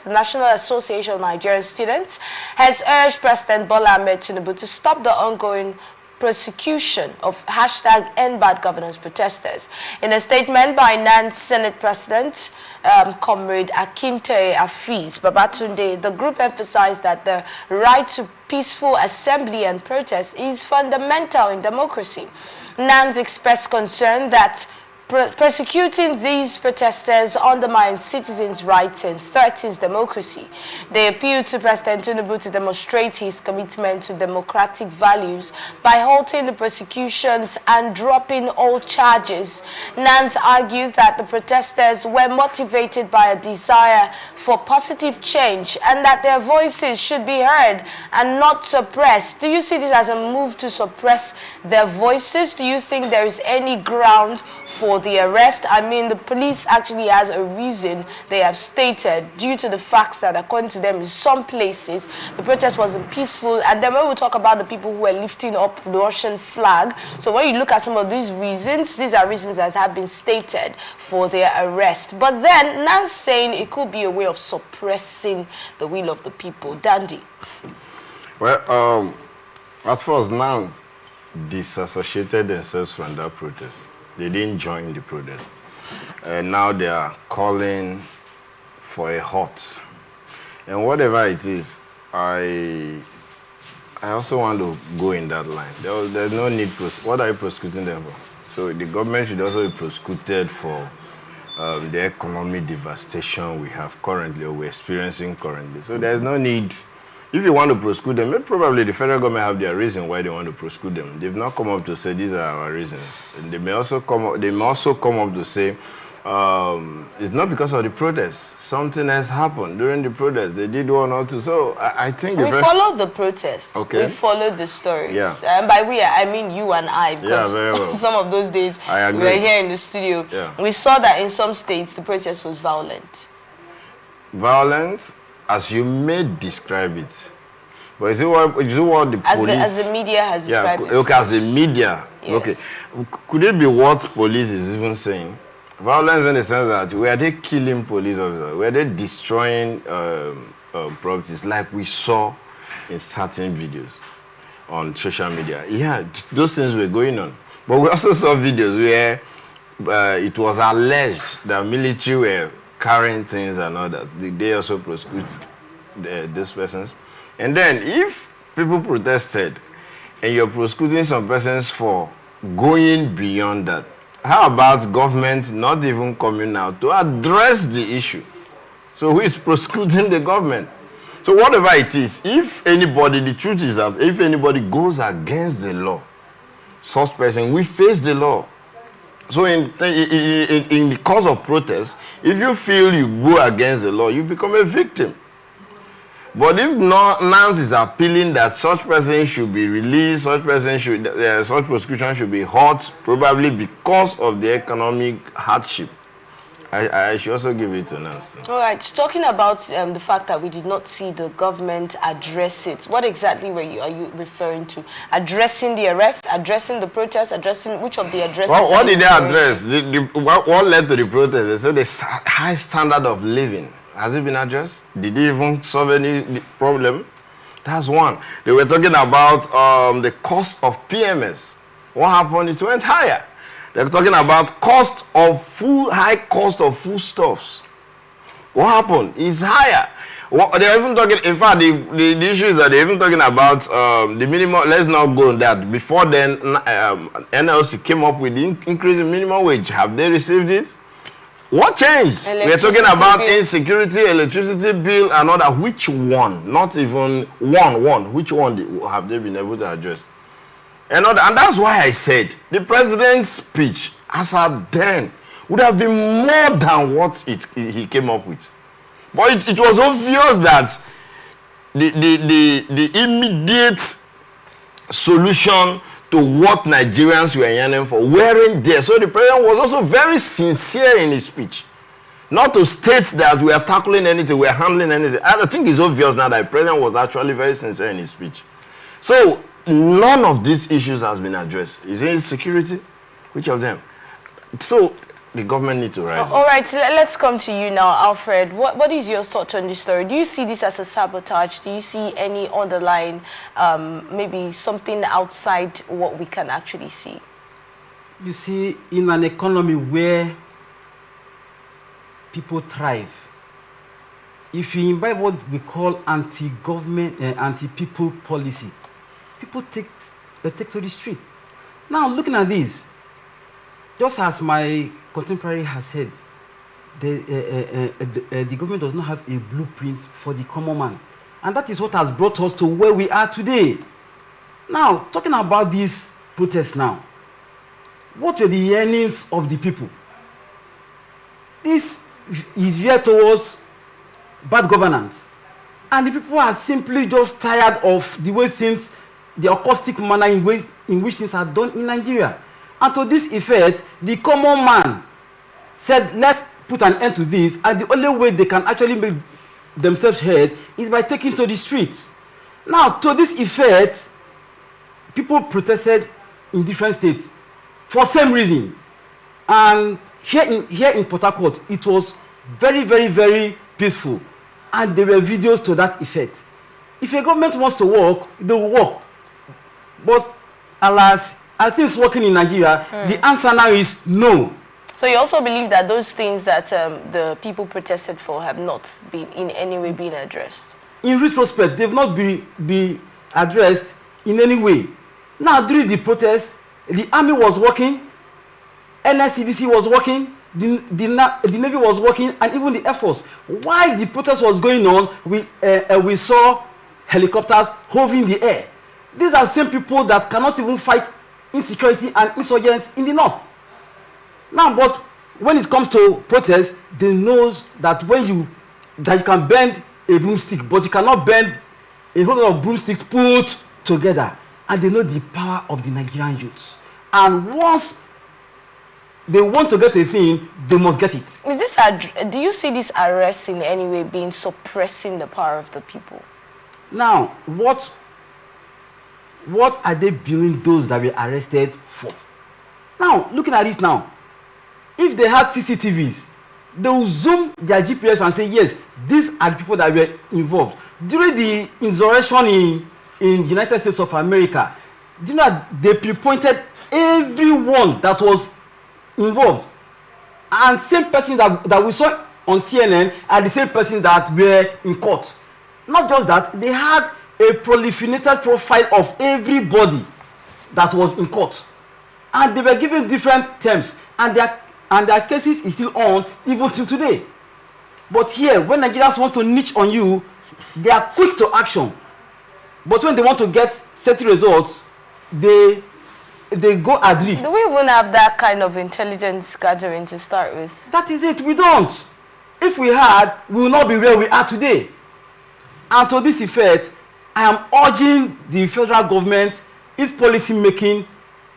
The National Association of Nigerian Students has urged President Bola Ahmed Tinubu to stop the ongoing prosecution of #EndBadGovernance protesters. In a statement by NANS Senate President Comrade Akinte Afiz Babatunde, the group emphasized that the right to peaceful assembly and protest is fundamental in democracy. NANS expressed concern that persecuting these protesters undermines citizens' rights and threatens democracy. They appealed to President Tinubu to demonstrate his commitment to democratic values by halting the persecutions and dropping all charges. NANS argued that the protesters were motivated by a desire for positive change and that their voices should be heard and not suppressed. Do you see this as a move to suppress their voices? Do you think there is any ground for the arrest? I mean, the police actually has a reason they have stated due to the fact that, according to them, in some places the protest wasn't peaceful. And then when we talk about the people who were lifting up the Russian flag, so when you look at some of these reasons, these are reasons that have been stated for their arrest. But then now saying it could be a way of suppressing the will of the people. Dandy. Well, at first, NANS disassociated themselves from that protest. They didn't join the protest. Now they are calling for a halt. And whatever it is, I also want to go in that line. There's no need. What are you prosecuting them for? So the government should also be prosecuted for the economic devastation we have currently, or we're experiencing currently. So there's no need. If you want to prosecute them, probably the federal government have their reason why they want to prosecute them. They've not come up to say these are our reasons. And they may also come up to say it's not because of the protest. Something has happened during the protest. They did one or two. So I think we followed the protest. Okay. We followed the stories. Yeah. And by we, I mean you and I, because very well. some of those days I agree. we were here in the studio. Yeah. We saw that in some states the protest was violent. Violent, as you may describe it. But is it what the police... As the media has described it. Okay, as the media. Yes. Okay. Could it be what police is even saying? Violence in the sense that were they killing police officers? Were they destroying properties like we saw in certain videos on social media? Yeah, those things were going on. But we also saw videos where it was alleged that military were carrying things and all that. They also prosecute those persons. And then if people protested and you're prosecuting some persons for going beyond that, how about government not even coming out to address the issue? So who is prosecuting the government? So whatever it is, if anybody, the truth is that if anybody goes against the law, such person will face the law. So in the cause of protest, if you feel you go against the law, you become a victim. But if NANS is appealing that such person should be released, such prosecution should be halt, probably because of the economic hardship, I should also give it to NANS. All right, talking about the fact that we did not see the government address it, what exactly are you referring to? Addressing the arrest, addressing the protest, addressing which of the addresses? Well, what did they address? What led to the protest? They said the high standard of living. Has it been addressed? Did it even solve any problem? That's one. They were talking about the cost of PMS. What happened? It went higher. They were talking about high cost of foodstuffs. What happened? It's higher. They're even talking, in fact, the issue is that they're even talking about the minimum. Let's not go on that. Before then, NLC came up with the increase in minimum wage. Have they received it? What changed? We're talking about insecurity, electricity bill, and all that. Which one? Not even one. Which one have they been able to address? And that's why I said the president's speech, as at then, would have been more than what he came up with. But it was obvious that the immediate solution to what Nigerians were yearning for weren't there. So the president was also very sincere in his speech. Not to state that we are tackling anything, we are handling anything. I think it's obvious now that the president was actually very sincere in his speech. So none of these issues has been addressed. Is it security? Which of them? So the government need to rise. All right, let's come to you now, Alfred. What is your thought on this story? Do you see this as a sabotage? Do you see any underlying, maybe something outside what we can actually see? You see, in an economy where people thrive, if you invite what we call anti-government, anti-people policy, people take to the street. Now, looking at this, just as my contemporary has said, the government does not have a blueprint for the common man. And that is what has brought us to where we are today. Now, talking about these protests now, what were the earnings of the people? This is veered towards bad governance. And the people are simply just tired of the way things, the acoustic manner in which things are done in Nigeria. And to this effect, the common man said, let's put an end to this. And the only way they can actually make themselves heard is by taking to the streets. Now, to this effect, people protested in different states for same reason. And here in Port Harcourt, it was very, very, very peaceful. And there were videos to that effect. If a government wants to work, they will work. But alas, I think it's working in Nigeria. The answer now is no. So you also believe that those things that the people protested for have not been in any way been addressed? In retrospect, they've not been addressed in any way. Now, during the protest, the army was working, NSCDC was working, the Navy was working, and even the Air Force. While the protest was going on, we saw helicopters hovering in the air. These are same people that cannot even fight insecurity and insurgents in the north. Now, but when it comes to protest, they know that you can bend a broomstick, but you cannot bend a whole lot of broomsticks put together. And they know the power of the Nigerian youth. And once they want to get a thing, they must get it. Is this do you see this arrest in any way being suppressing the power of the people? Now, what are they billing those that were arrested for? Now, looking at it now, if they had CCTVs, they will zoom their GPS and say, yes, these are the people that were involved. During the insurrection in the United States of America, do you know that they pinpointed everyone that was involved? And same person that we saw on CNN are the same person that were in court. Not just that, they had a proliferated profile of everybody that was in court. And they were given different terms. And their cases is still on even till today. But here, when Nigerians want to niche on you, they are quick to action. But when they want to get certain results, they go adrift. Do we even have that kind of intelligence gathering to start with? That is it. We don't. If we had, we will not be where we are today. And to this effect, I am urging the federal government, its policy making,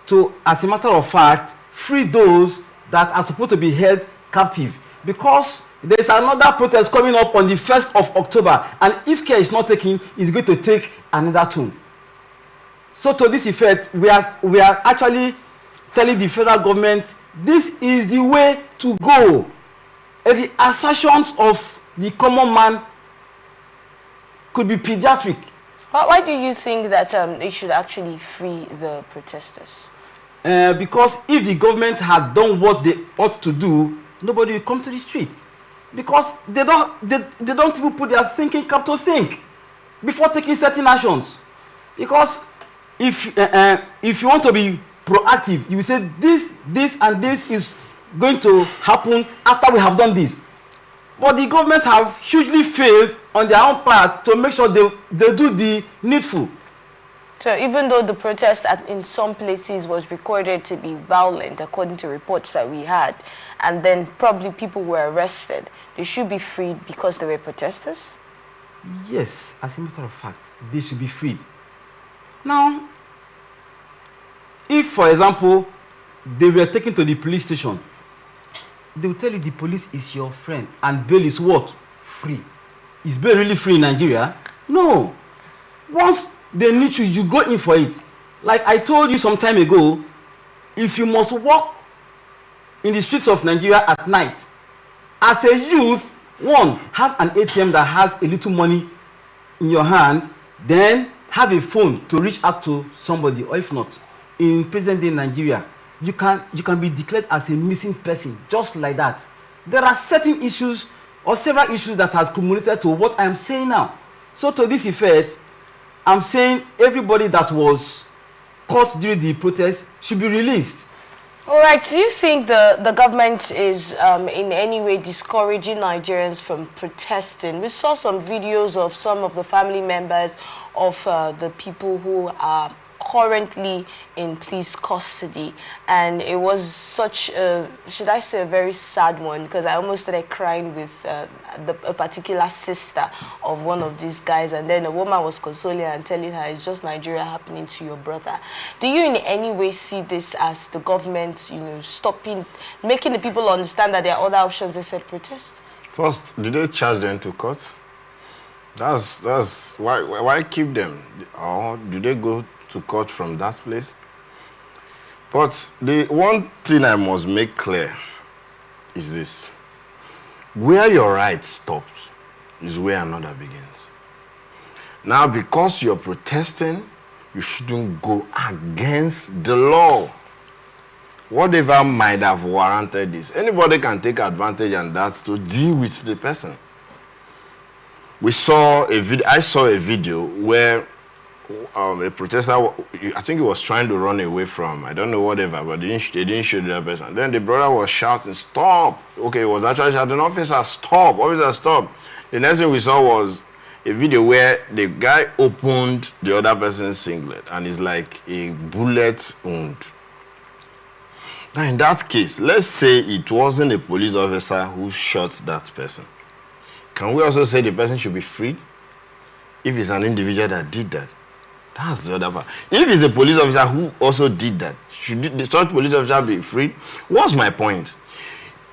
to, as a matter of fact, free those that are supposed to be held captive. Because there is another protest coming up on the 1st of October, and if care is not taken, it's going to take another tune. So to this effect, we are actually telling the federal government, this is the way to go. And the assertions of the common man could be pediatric. Why do you think that they should actually free the protesters? Because if the government had done what they ought to do, nobody will come to the streets. Because they don't even put their thinking cap to think before taking certain actions. Because if you want to be proactive, you will say this and this is going to happen after we have done this. But the governments have hugely failed on their own part to make sure they do the needful. So even though the protest in some places was recorded to be violent, according to reports that we had, and then probably people were arrested, they should be freed because they were protesters? Yes, as a matter of fact, they should be freed. Now, if, for example, they were taken to the police station, they will tell you the police is your friend and bail is what? Free. Is bail really free in Nigeria? No. Once they need you go in for it. Like I told you some time ago, if you must walk in the streets of Nigeria at night. As a youth, one, have an ATM that has a little money in your hand, then have a phone to reach out to somebody, or if not, in present day Nigeria, you can be declared as a missing person just like that. There are certain issues or several issues that has accumulated to what I am saying now. So to this effect, I'm saying everybody that was caught during the protest should be released. All right, do you think the government is in any way discouraging Nigerians from protesting? We saw some videos of some of the family members of the people who are currently in police custody, and it was such a, should I say, a very sad one, because I almost started crying with a particular sister of one of these guys, and then a woman was consoling her and telling her it's just Nigeria happening to your brother. Do you in any way see this as the government, you know, stopping, making the people understand that there are other options except protest? First, did they charge them to court? That's why keep them? Or do they go to court from that place? But the one thing I must make clear is this: where your right stops is where another begins. Now, because you're protesting, you shouldn't go against the law. Whatever might have warranted this, anybody can take advantage, and that's to deal with the person. I saw a video where a protester, I think he was trying to run away from, I don't know, whatever, but they didn't shoot the person. Then the brother was shouting, "Stop!" Okay, he was actually shouting, "Officer, stop! Officer, stop!" The next thing we saw was a video where the guy opened the other person's singlet, and it's like a bullet wound. Now, in that case, let's say it wasn't a police officer who shot that person. Can we also say the person should be freed if it's an individual that did that? That's the other part. If it's a police officer who also did that, should such police officer be freed? What's my point?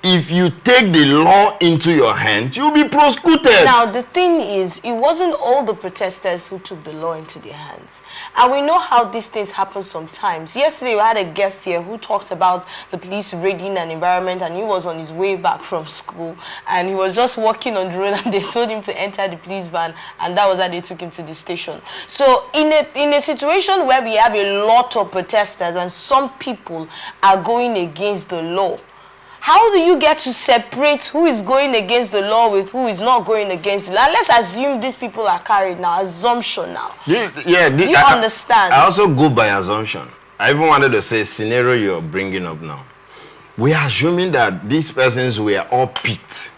If you take the law into your hands, you'll be prosecuted. Now, the thing is, it wasn't all the protesters who took the law into their hands. And we know how these things happen sometimes. Yesterday, we had a guest here who talked about the police raiding an environment, and he was on his way back from school, and he was just walking on the road, and they told him to enter the police van, and that was how they took him to the station. So in a situation where we have a lot of protesters and some people are going against the law, how do you get to separate who is going against the law with who is not going against the law? And let's assume these people are carried now, assumption now. Do you understand? I also go by assumption. I even wanted to say scenario you're bringing up now. We are assuming that these persons were all picked.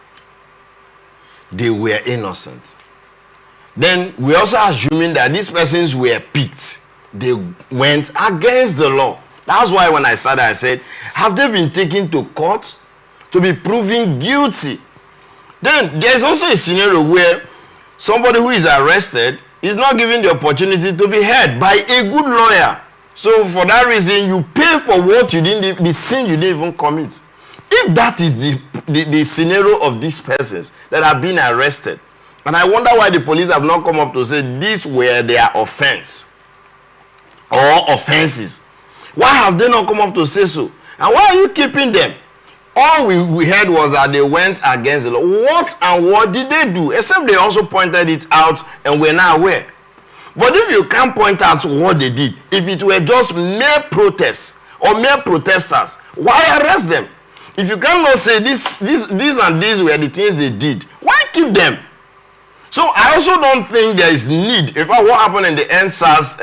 They were innocent. Then we're also assuming that these persons were picked. They went against the law. That's why when I started, I said, have they been taken to court to be proven guilty? Then there's also a scenario where somebody who is arrested is not given the opportunity to be heard by a good lawyer. So for that reason, you pay for what you didn't, the sin you didn't even commit. If that is the scenario of these persons that have been arrested, and I wonder why the police have not come up to say these were their offense or offenses. Why have they not come up to say so? And why are you keeping them? All we heard was that they went against the law. What did they do? Except they also pointed it out and we're not aware. But if you can't point out what they did, if it were just mere protests or mere protesters, why arrest them? If you cannot say these and these were the things they did, why keep them? So I also don't think there is need. In fact, what happened in the NSAS,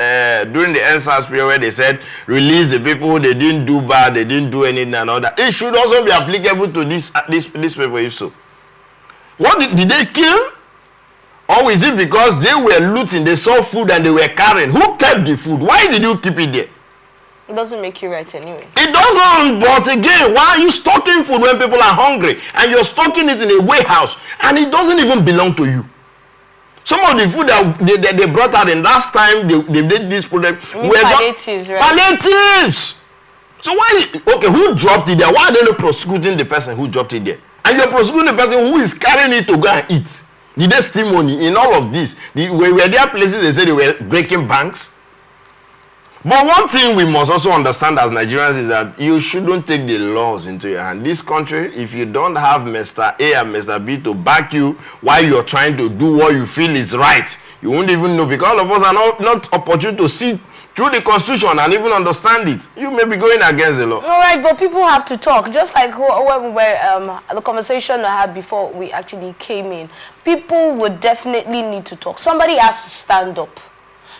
during the NSAS period where they said release the people, they didn't do bad, they didn't do anything and all that, it should also be applicable to this people if so. What did they kill? Or is it because they were looting, they saw food and they were carrying? Who kept the food? Why did you keep it there? It doesn't make you right anyway. It doesn't, but again, why are you stocking food when people are hungry? And you're stocking it in a warehouse and it doesn't even belong to you. Some of the food that they brought out in last time they did this project were palliatives, right? Palliatives. So why? Okay, who dropped it there? Why are they not prosecuting the person who dropped it there? And you're prosecuting the person who is carrying it to go and eat. Did they steal money in all of this? Were there places they said they were breaking banks? But one thing we must also understand as Nigerians is that you shouldn't take the laws into your hand. This country, if you don't have Mr. A and Mr. B to back you while you're trying to do what you feel is right, you won't even know, because all of us are not opportune to see through the constitution and even understand it. You may be going against the law. All right, but people have to talk. Just like when we were, the conversation I had before we actually came in, people would definitely need to talk. Somebody has to stand up.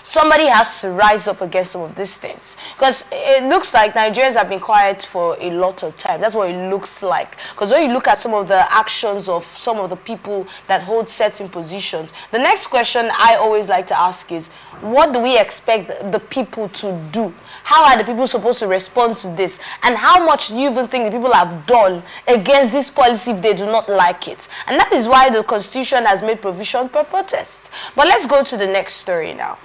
Somebody has to rise up against some of these things, because it looks like Nigerians have been quiet for a lot of time. That's what it looks like, because when you look at some of the actions of some of the people that hold certain positions, the next question I always like to ask is, what do we expect the people to do? How are the people supposed to respond to this? And how much do you even think the people have done against this policy if they do not like it? And that is why the Constitution has made provision for protests. But let's go to the next story now.